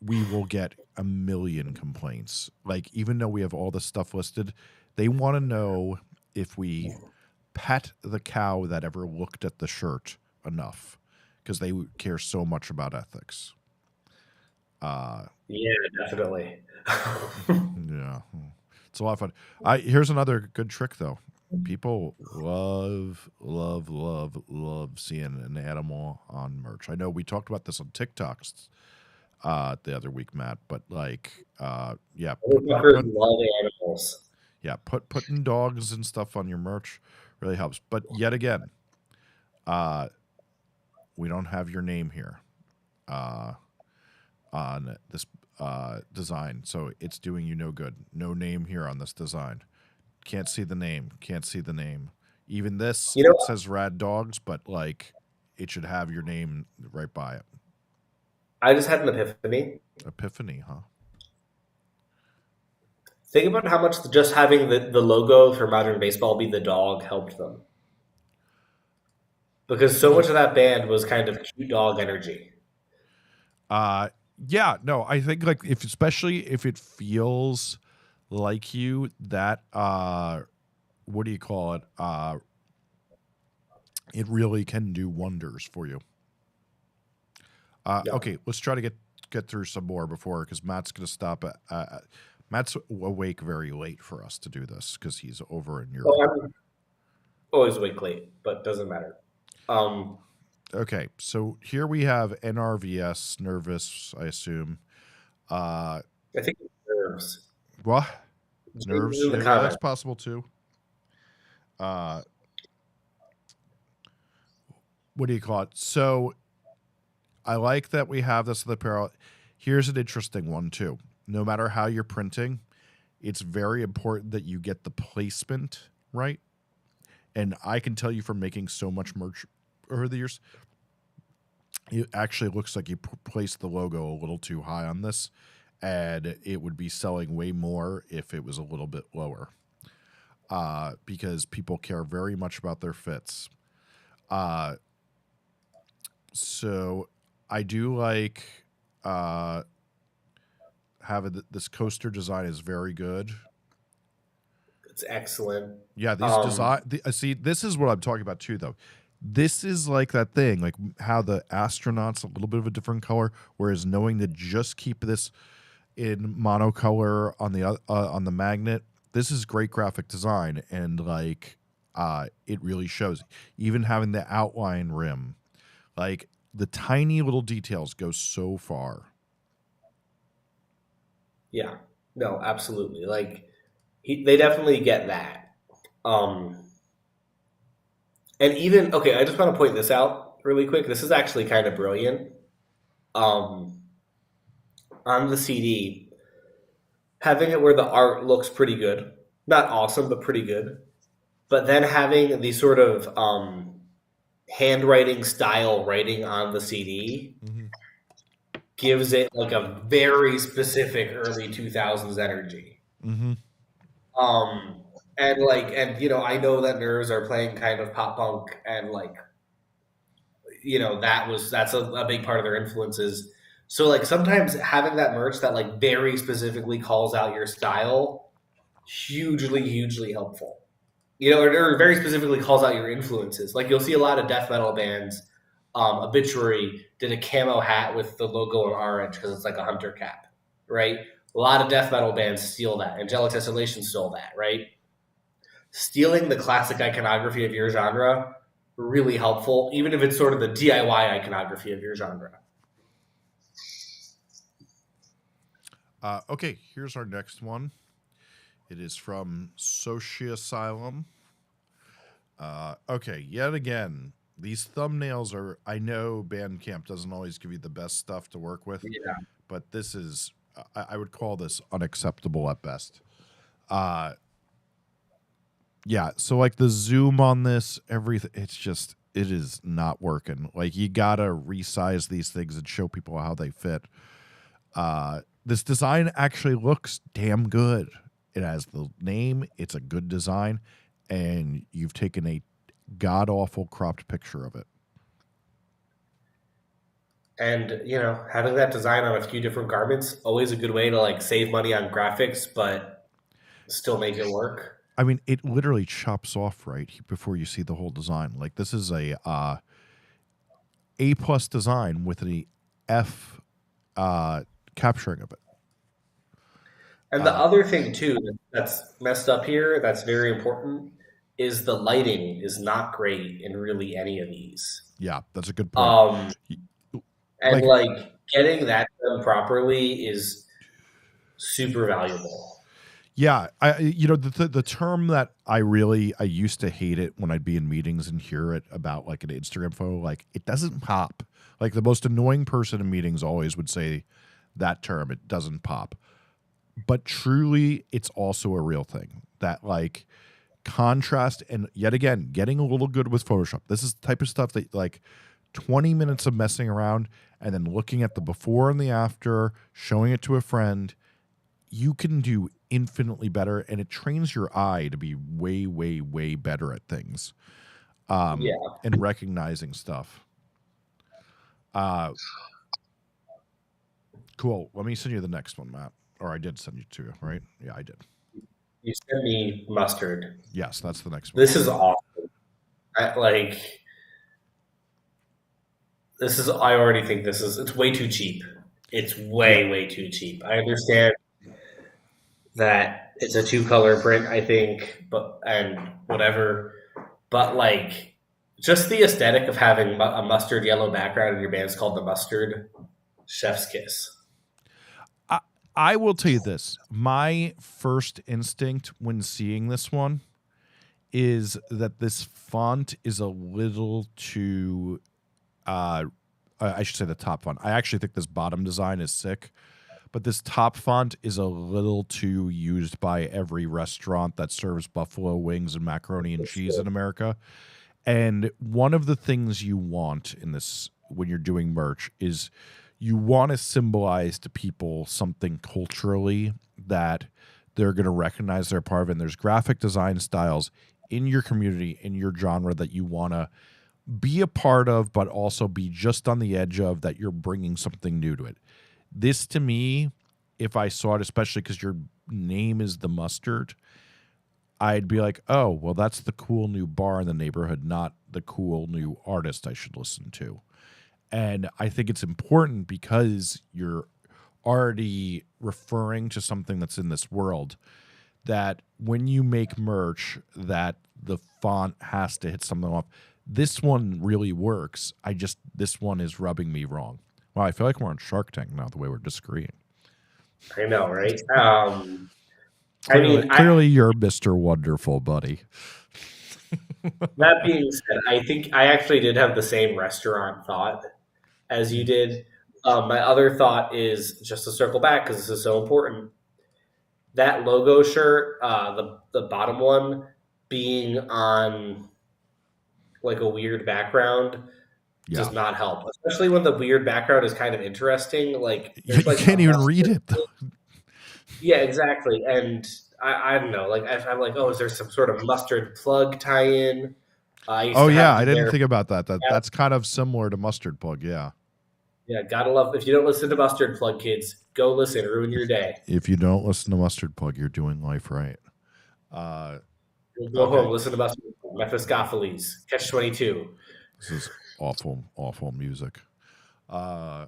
Speaker 2: we will get a million complaints. Like, even though we have all the stuff listed, they want to know if we pet the cow that ever looked at the shirt enough because they care so much about ethics.
Speaker 1: Yeah, definitely.
Speaker 2: Yeah. It's a lot of fun. Here's another good trick, though. People love, love, love, love seeing an animal on merch. I know we talked about this on TikToks. the other week, Matt. But like, yeah,
Speaker 1: Motherfuckers love animals.
Speaker 2: yeah, putting dogs and stuff on your merch really helps. But yet again, we don't have your name here on this design, so it's doing you no good. No name here on this design. Can't see the name. Can't see the name. Even this, it says Rad Dogs, but like it should have your name right by it.
Speaker 1: I just had an epiphany.
Speaker 2: Epiphany, huh?
Speaker 1: Think about how much just having the logo for Modern Baseball be the dog helped them. Because so much of that band was kind of cute dog energy.
Speaker 2: Yeah, no, I think like especially if it feels like you, that what do you call it? It really can do wonders for you. Yeah. Okay, let's try to get through some more because Matt's going to stop at Matt's awake very late for us to do this because he's over in Europe.
Speaker 1: Oh, I'm always awake late, but doesn't matter.
Speaker 2: Okay, so here we have NRVS, nervous, I assume.
Speaker 1: I think it's nerves.
Speaker 2: What? Nerves? Yeah, that's possible too. What do you call it? So I like that we have this in the apparel. Here's an interesting one too. No matter how you're printing, it's very important that you get the placement right. And I can tell you from making so much merch over the years, it actually looks like you placed the logo a little too high on this, and it would be selling way more if it was a little bit lower, because people care very much about their fits. So I do like having this coaster design is very good.
Speaker 1: It's excellent.
Speaker 2: Yeah, these see, this is what I'm talking about too, though. This is like that thing, like how the astronaut's a little bit of a different color, whereas knowing to just keep this in monocolor on the magnet, this is great graphic design, and like it really shows. Even having the outline rim, like the tiny little details go so far.
Speaker 1: Yeah, no, absolutely. Like they definitely get that. And even, okay, I just want to point this out really quick. This is actually kind of brilliant. On the CD, having it where the art looks pretty good, not awesome, but pretty good. But then having the sort of handwriting style writing on the CD gives it like a very specific early 2000s energy. And you know, I know that Nerves are playing kind of pop punk, and like, you know, that's a big part of their influences. So like sometimes having that merch that like very specifically calls out your style, hugely helpful. You know, or very specifically calls out your influences. Like you'll see a lot of death metal bands. Obituary did a camo hat with the logo in orange because it's like a hunter cap, right? A lot of death metal bands steal that. Angelic Tessellation stole that, right? Stealing the classic iconography of your genre, really helpful, even if it's sort of the DIY iconography of your genre.
Speaker 2: Okay, here's our next one. It is from Soci Asylum. Okay, yet again, these thumbnails are, I know Bandcamp doesn't always give you the best stuff to work with, but this is, I would call this unacceptable at best. Yeah, so like the zoom on this, everything, it is not working. Like you gotta resize these things and show people how they fit. This design actually looks damn good. It has the name, it's a good design, and you've taken a god-awful cropped picture of it.
Speaker 1: And, you know, having that design on a few different garments, always a good way to like save money on graphics, but still make it work.
Speaker 2: I mean, it literally chops off right before you see the whole design. Like this is a A+ design with an F capturing of it.
Speaker 1: And the other thing too that's messed up here, that's very important, is the lighting is not great in really any of these.
Speaker 2: Yeah, that's a good point.
Speaker 1: And like getting that done properly is super valuable.
Speaker 2: Yeah, the term that I used to hate it when I'd be in meetings and hear it about like an Instagram photo, like it doesn't pop. Like the most annoying person in meetings always would say that term, it doesn't pop. But truly, it's also a real thing that like contrast and yet again getting a little good with Photoshop. This is the type of stuff that like 20 minutes of messing around and then looking at the before and the after, showing it to a friend, you can do infinitely better, and it trains your eye to be way, way, way better at things,
Speaker 1: Yeah.
Speaker 2: and recognizing stuff. Cool. Let me send you the next one, Matt. Or I did send you two, right? Yeah, I did.
Speaker 1: You sent me mustard.
Speaker 2: Yes, that's the next one.
Speaker 1: This is awesome. I already think it's way too cheap. It's way too cheap. I understand that it's a 2-color print, I think, and whatever. But like, just the aesthetic of having a mustard yellow background and your band's called the Mustard, chef's kiss.
Speaker 2: I will tell you this. My first instinct when seeing this one is that this font is a little too I should say the top font. I actually think this bottom design is sick, but this top font is a little too used by every restaurant that serves buffalo wings and macaroni and cheese in America. And one of the things you want in this when you're doing merch is you want to symbolize to people something culturally that they're going to recognize they're part of. And there's graphic design styles in your community, in your genre that you want to be a part of, but also be just on the edge of that you're bringing something new to it. This to me, if I saw it, especially because your name is the Mustard, I'd be like, oh, well, that's the cool new bar in the neighborhood, not the cool new artist I should listen to. And I think it's important because you're already referring to something that's in this world that when you make merch that the font has to hit something off. This one really works. This one is rubbing me wrong. Wow, I feel like we're on Shark Tank now, the way we're disagreeing.
Speaker 1: I know, right?
Speaker 2: Clearly you're Mr. Wonderful, buddy.
Speaker 1: That being said, I think I actually did have the same restaurant thought as you did. My other thought is just to circle back because this is so important. That logo shirt, the bottom one, being on like a weird background does not help, especially when the weird background is kind of interesting. Like
Speaker 2: you can't even read it.
Speaker 1: Yeah, exactly. And I don't know. Like I'm like, oh, is there some sort of mustard plug tie-in?
Speaker 2: I didn't think about that. That's kind of similar to Mustard Plug. Yeah.
Speaker 1: Yeah, gotta love. If you don't listen to Mustard Plug, kids, go listen. Ruin your day.
Speaker 2: If you don't listen to Mustard Plug, you're doing life right.
Speaker 1: Go home, listen to Mustard Plug, Mephistopheles, Catch-22.
Speaker 2: This is awful music. I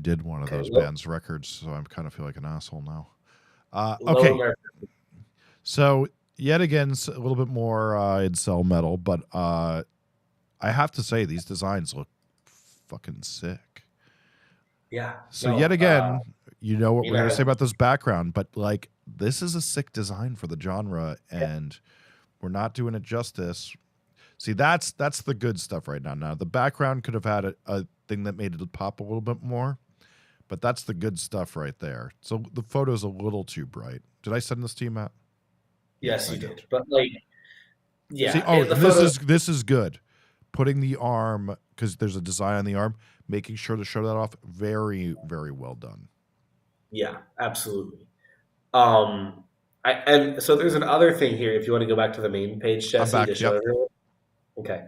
Speaker 2: did one of those bands' records, so I kind of feel like an asshole now. Okay. So yet again, a little bit more incel metal, but I have to say these designs look fucking sick.
Speaker 1: Yeah.
Speaker 2: So yet again, you know what we're going to say about this background, but like this is a sick design for the genre, and we're not doing it justice. See, that's the good stuff right now. Now the background could have had a thing that made it pop a little bit more, but that's the good stuff right there. So the photo's a little too bright. Did I send this to you, Matt?
Speaker 1: Yes, you did. But like, yeah.
Speaker 2: See, this is good. Putting the arm, because there's a design on the arm, making sure to show that off. Very, very well done.
Speaker 1: Yeah, absolutely. And so there's another thing here. If you want to go back to the main page, Jesse, to show everyone. Okay.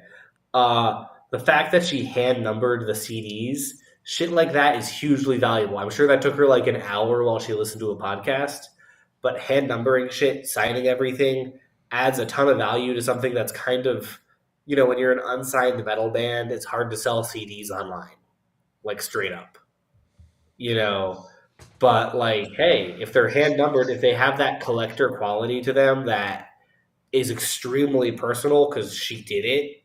Speaker 1: The fact that she hand numbered the CDs, shit like that is hugely valuable. I'm sure that took her like an hour while she listened to a podcast, but hand numbering shit, signing everything adds a ton of value to something that's kind of, you know, when you're an unsigned metal band, it's hard to sell CDs online, like straight up, you know. But like, hey, if they're hand numbered, if they have that collector quality to them that is extremely personal because she did it,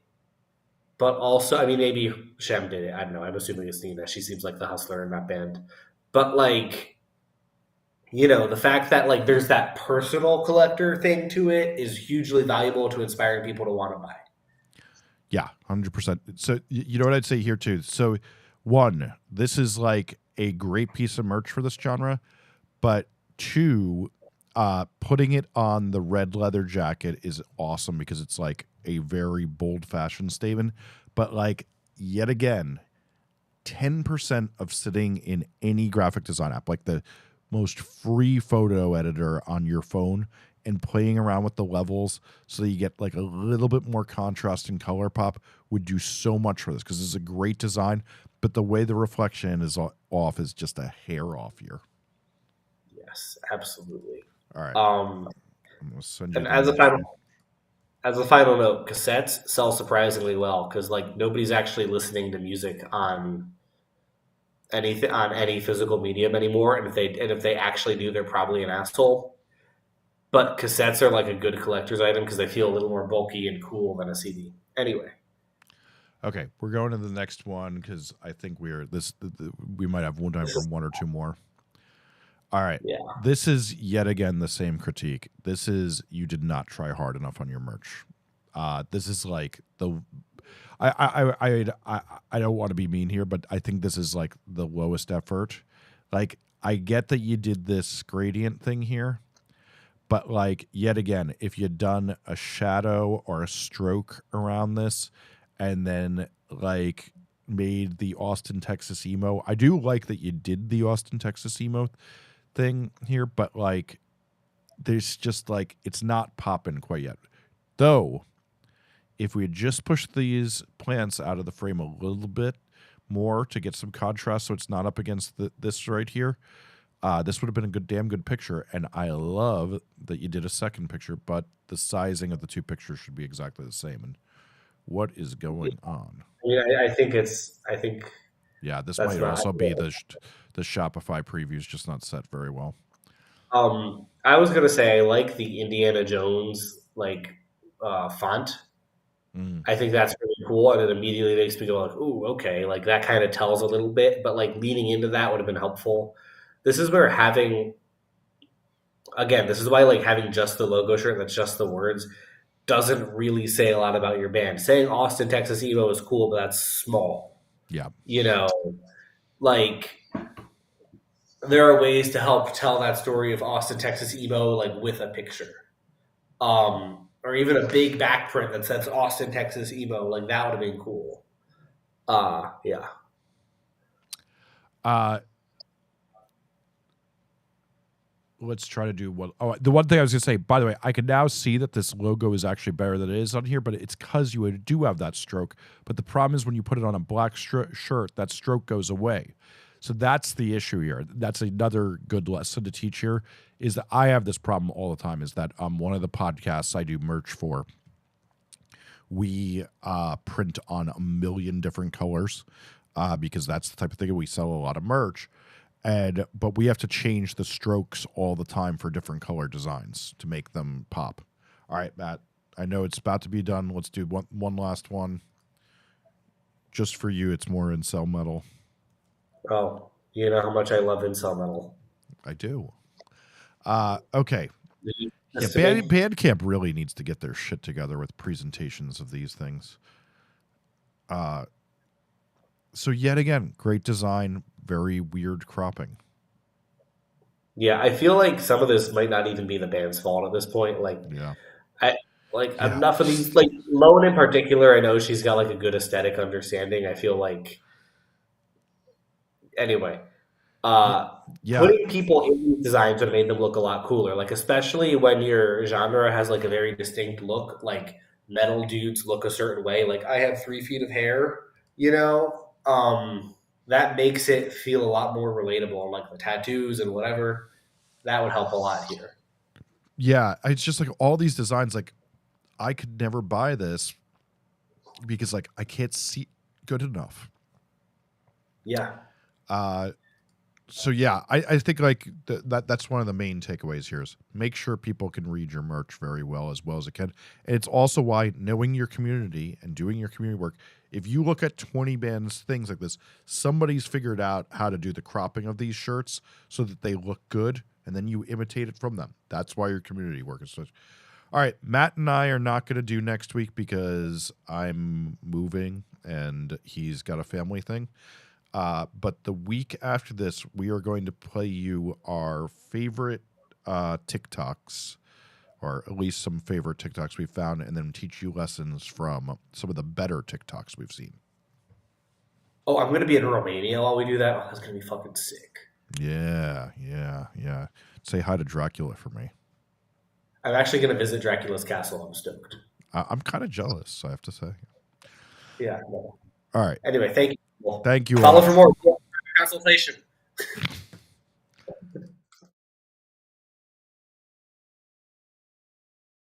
Speaker 1: but also, I mean, maybe Shem did it. I don't know. I'm assuming it's Nina. She seems like the hustler in that band. But like, the fact that like there's that personal collector thing to it is hugely valuable to inspiring people to want to buy.
Speaker 2: Yeah, 100%. So you know what I'd say here too. So one, this is like a great piece of merch for this genre, but two, putting it on the red leather jacket is awesome because it's like a very bold fashion statement. But like yet again, 10% of sitting in any graphic design app, like the most free photo editor on your phone, and playing around with the levels so that you get like a little bit more contrast and color pop would do so much for this because it's a great design, but the way the reflection is off is just a hair off here.
Speaker 1: Yes, absolutely.
Speaker 2: All right.
Speaker 1: I'm
Speaker 2: gonna send you
Speaker 1: and as a final note, cassettes sell surprisingly well because like nobody's actually listening to music on any physical medium anymore, and if they actually do, they're probably an asshole. But cassettes are like a good collector's item because they feel a little more bulky and cool than a CD. Anyway.
Speaker 2: Okay, we're going to the next one because I think we might have one time for one or two more. All right.
Speaker 1: Yeah.
Speaker 2: This is yet again the same critique. This is you did not try hard enough on your merch. This is like I don't want to be mean here, but I think this is like the lowest effort. Like I get that you did this gradient thing here, but like yet again, if you'd done a shadow or a stroke around this, and then like made the Austin, Texas emo. I do like that you did the Austin, Texas emo thing here, but like there's just like it's not popping quite yet. Though, if we had just pushed these plants out of the frame a little bit more to get some contrast so it's not up against this right here, this would have been a damn good picture. And I love that you did a second picture, but the sizing of the two pictures should be exactly the same. And what is going on?
Speaker 1: Yeah, I think
Speaker 2: yeah, this might also be the Shopify previews just not set very well.
Speaker 1: I was gonna say I like the Indiana Jones like font. I think that's really cool, and it immediately makes me go like, "Ooh, okay!" Like that kind of tells a little bit, but like leaning into that would have been helpful. This is where this is why like having just the logo shirt that's just the words doesn't really say a lot about your band. Saying Austin, Texas emo is cool, but that's small.
Speaker 2: Yeah.
Speaker 1: Like there are ways to help tell that story of Austin, Texas emo, like with a picture. Or even a big back print that says Austin, Texas emo, like that would have been cool. Yeah.
Speaker 2: Let's try to do what. Oh, the one thing I was going to say, by the way, I can now see that this logo is actually better than it is on here, but it's because you do have that stroke. But the problem is when you put it on a black shirt, that stroke goes away. So that's the issue here. That's another good lesson to teach here is that I have this problem all the time is that one of the podcasts I do merch for, we print on a million different colors because that's the type of thing we sell a lot of merch. But we have to change the strokes all the time for different color designs to make them pop. All right, Matt, I know it's about to be done. Let's do one last one. Just for you, it's more incel metal.
Speaker 1: Oh, you know how much I love incel metal.
Speaker 2: I do. Okay. Yeah, Bandcamp really needs to get their shit together with presentations of these things. So yet again, great design, very weird cropping.
Speaker 1: Yeah, I feel like some of this might not even be the band's fault at this point. Like,
Speaker 2: yeah.
Speaker 1: Enough of these, like Lone in particular, I know she's got like a good aesthetic understanding. I feel like, anyway, putting people in these designs would have made them look a lot cooler. Like, especially when your genre has like a very distinct look, like metal dudes look a certain way. Like, I have 3 feet of hair, that makes it feel a lot more relatable. Like the tattoos and whatever, that would help a lot here.
Speaker 2: Yeah, it's just like all these designs, like I could never buy this because like I can't see good enough.
Speaker 1: Yeah.
Speaker 2: So yeah, I think like that's one of the main takeaways here is make sure people can read your merch very well as it can. And it's also why knowing your community and doing your community work if you look at 20 bands, things like this, somebody's figured out how to do the cropping of these shirts so that they look good, and then you imitate it from them. That's why your community work is such. All right, Matt and I are not going to do next week because I'm moving and he's got a family thing. But the week after this, we are going to play you our favorite TikToks, or at least some favorite TikToks we found, and then teach you lessons from some of the better TikToks we've seen.
Speaker 1: Oh, I'm going to be in Romania while we do that. Oh, that's going to be fucking sick.
Speaker 2: Yeah. Say hi to Dracula for me.
Speaker 1: I'm actually going to visit Dracula's castle. I'm stoked.
Speaker 2: I'm kind of jealous, I have to say.
Speaker 1: Yeah. No.
Speaker 2: All right.
Speaker 1: Anyway, thank you.
Speaker 2: Thank you
Speaker 1: Follow
Speaker 2: all.
Speaker 1: for more consultation.